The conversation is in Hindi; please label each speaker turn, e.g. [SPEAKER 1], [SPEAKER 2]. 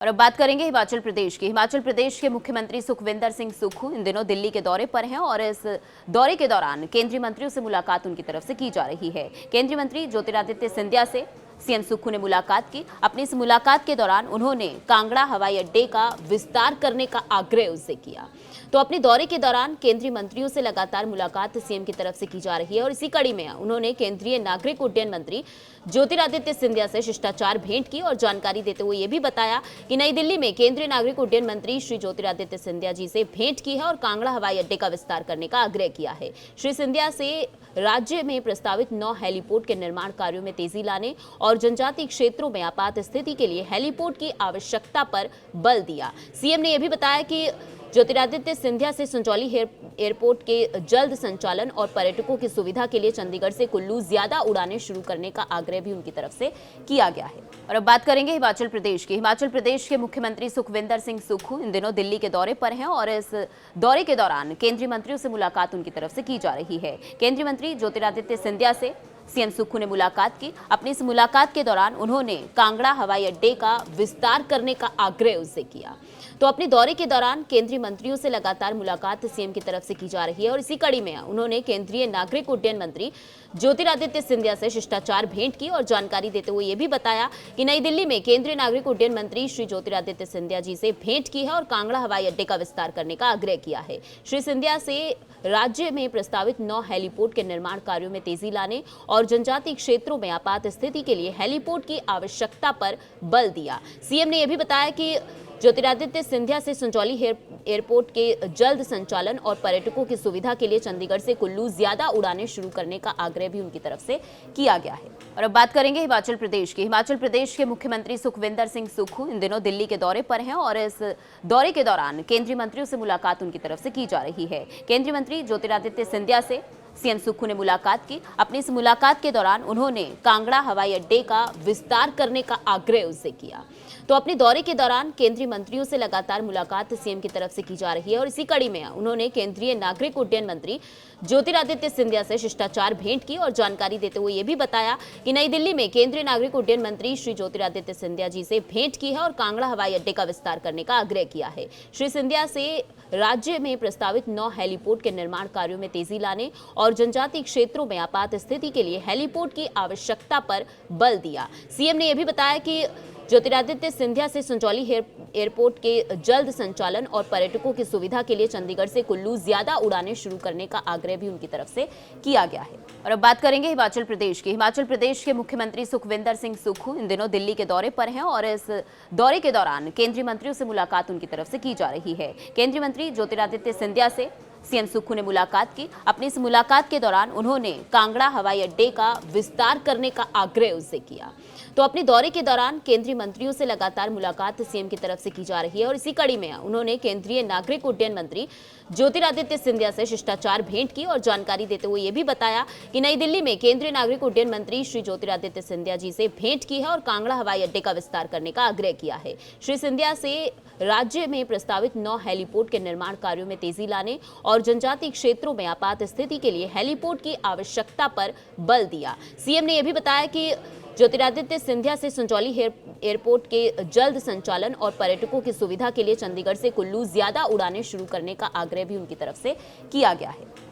[SPEAKER 1] और अब बात करेंगे हिमाचल प्रदेश की। हिमाचल प्रदेश के मुख्यमंत्री सुखविंदर सिंह सुक्खू इन दिनों दिल्ली के दौरे पर हैं और इस दौरे के दौरान केंद्रीय मंत्रियों से मुलाकात उनकी तरफ से की जा रही है। केंद्रीय मंत्री ज्योतिरादित्य सिंधिया से सीएम सुक्खू ने मुलाकात की। अपनी इस मुलाकात के दौरान उन्होंने कांगड़ा हवाई अड्डे का विस्तार करने का आग्रह उससे किया। तो अपने दौरे के दौरान केंद्रीय मंत्रियों से लगातार मुलाकात सीएम की तरफ से की जा रही है और इसी कड़ी में उन्होंने केंद्रीय नागरिक उड्डयन मंत्री ज्योतिरादित्य सिंधिया से शिष्टाचार भेंट की और जानकारी देते हुए यह भी बताया कि नई दिल्ली में केंद्रीय नागरिक उड्डयन मंत्री श्री ज्योतिरादित्य सिंधिया जी से भेंट की है और कांगड़ा हवाई अड्डे का विस्तार करने का आग्रह किया है। श्री सिंधिया से राज्य में प्रस्तावित 9 हेलीपोर्ट के निर्माण कार्यों में तेजी लाने और जनजातीय क्षेत्रों में आपात स्थिति के लिए हेलीपोर्ट की आवश्यकता पर बल दिया। सीएम ने यह भी बताया कि ज्योतिरादित्य सिंधिया से संजौली एयरपोर्ट के जल्द संचालन और पर्यटकों की सुविधा के लिए चंडीगढ़ से कुल्लू ज्यादा उड़ानें शुरू करने का आग्रह भी उनकी तरफ से किया गया है। और अब बात करेंगे हिमाचल प्रदेश की। हिमाचल प्रदेश के मुख्यमंत्री सुखविंदर सिंह सुक्खू इन दिनों दिल्ली के दौरे पर हैं और इस दौरे के दौरान केंद्रीय मंत्रियों से मुलाकात उनकी तरफ से की जा रही है। केंद्रीय मंत्री ज्योतिरादित्य सिंधिया से सीएम सुक्खू ने मुलाकात की। अपनी इस मुलाकात के दौरान उन्होंने कांगड़ा हवाई अड्डे का विस्तार करने का आग्रह उससे किया। तो अपने दौरे के दौरान केंद्रीय मंत्रियों से लगातार मुलाकात सीएम की तरफ से की जा रही है और इसी कड़ी में उन्होंने केंद्रीय नागरिक उड्डयन मंत्री ज्योतिरादित्य सिंधिया से शिष्टाचार भेंट की और जानकारी देते हुए यह भी बताया कि नई दिल्ली में केंद्रीय नागरिक उड्डयन मंत्री श्री ज्योतिरादित्य सिंधिया जी से भेंट की है और कांगड़ा हवाई अड्डे का विस्तार करने का आग्रह किया है। श्री सिंधिया से राज्य में प्रस्तावित 9 हेलीपोर्ट के निर्माण कार्यों में तेजी लाने और जनजातीय क्षेत्रों में आपात स्थिति के लिए हेलीपोर्ट की आवश्यकता पर बल दिया। सीएम ने यह भी बताया कि ज्योतिरादित्य सिंधिया से संजौली एयरपोर्ट के जल्द संचालन और पर्यटकों की सुविधा के लिए चंडीगढ़ से कुल्लू ज्यादा उड़ानें शुरू करने का आग्रह भी उनकी तरफ से किया गया है। और अब बात करेंगे हिमाचल प्रदेश की। हिमाचल प्रदेश के मुख्यमंत्री सुखविंदर सिंह सुक्खू इन दिनों दिल्ली के दौरे पर हैं और इस दौरे के दौरान केंद्रीय मंत्रियों से मुलाकात उनकी तरफ से की जा रही है। केंद्रीय मंत्री ज्योतिरादित्य सिंधिया से सीएम सुक्खू ने मुलाकात की। अपनी इस मुलाकात के दौरान उन्होंने कांगड़ा हवाई अड्डे का विस्तार करने का आग्रह उससे किया। तो अपने दौरे के दौरान केंद्रीय मंत्रियों से लगातार मुलाकात सीएम की तरफ से की जा रही है और इसी कड़ी में उन्होंने केंद्रीय नागरिक उड्डयन मंत्री ज्योतिरादित्य सिंधिया से शिष्टाचार भेंट की और जानकारी देते हुए यह भी बताया कि नई दिल्ली में केंद्रीय नागरिक उड्डयन मंत्री श्री ज्योतिरादित्य सिंधिया जी से भेंट की है और कांगड़ा हवाई अड्डे का विस्तार करने का आग्रह किया है। श्री सिंधिया से राज्य में प्रस्तावित 9 हेलीपोर्ट के निर्माण कार्यों में तेजी लाने और जनजातीय क्षेत्रों में आपात स्थिति के लिए हेलीपोर्ट की आवश्यकता पर बल दिया। सीएम ने यह भी बताया कि ज्योतिरादित्य सिंधिया से संजौली एयरपोर्ट के जल्द संचालन और पर्यटकों की सुविधा के लिए चंडीगढ़ से कुल्लू ज्यादा उड़ानें शुरू करने का आग्रह भी उनकी तरफ से किया गया है। और अब बात करेंगे हिमाचल प्रदेश की। हिमाचल प्रदेश के मुख्यमंत्री सुखविंदर सिंह सुक्खू इन दिनों दिल्ली के दौरे पर हैं और इस दौरे के दौरान केंद्रीय मंत्रियों से मुलाकात उनकी तरफ से की जा रही है। केंद्रीय मंत्री ज्योतिरादित्य सिंधिया से सीएम सुक्खू ने मुलाकात की। अपनी इस मुलाकात के दौरान उन्होंने कांगड़ा हवाई अड्डे का विस्तार करने का आग्रह उससे किया। तो अपने दौरे के दौरान केंद्रीय मंत्रियों से लगातार मुलाकात सीएम की तरफ से की जा रही है और इसी कड़ी में उन्होंने केंद्रीय नागरिक उड्डयन मंत्री ज्योतिरादित्य सिंधिया से शिष्टाचार भेंट की और जानकारी देते हुए यह भी बताया कि नई दिल्ली में केंद्रीय नागरिक उड्डयन मंत्री श्री ज्योतिरादित्य सिंधिया जी से भेंट की है और कांगड़ा हवाई अड्डे का विस्तार करने का आग्रह किया है। श्री सिंधिया से राज्य में प्रस्तावित 9 हेलीपोर्ट के निर्माण कार्यों में तेजी लाने और जनजातीय क्षेत्रों में आपात स्थिति के लिए हेलीपोर्ट की आवश्यकता पर बल दिया। सीएम ने यह भी बताया कि ज्योतिरादित्य सिंधिया से संजौली एयरपोर्ट के जल्द संचालन और पर्यटकों की सुविधा के लिए चंडीगढ़ से कुल्लू ज्यादा उड़ानें शुरू करने का आग्रह भी उनकी तरफ से किया गया है।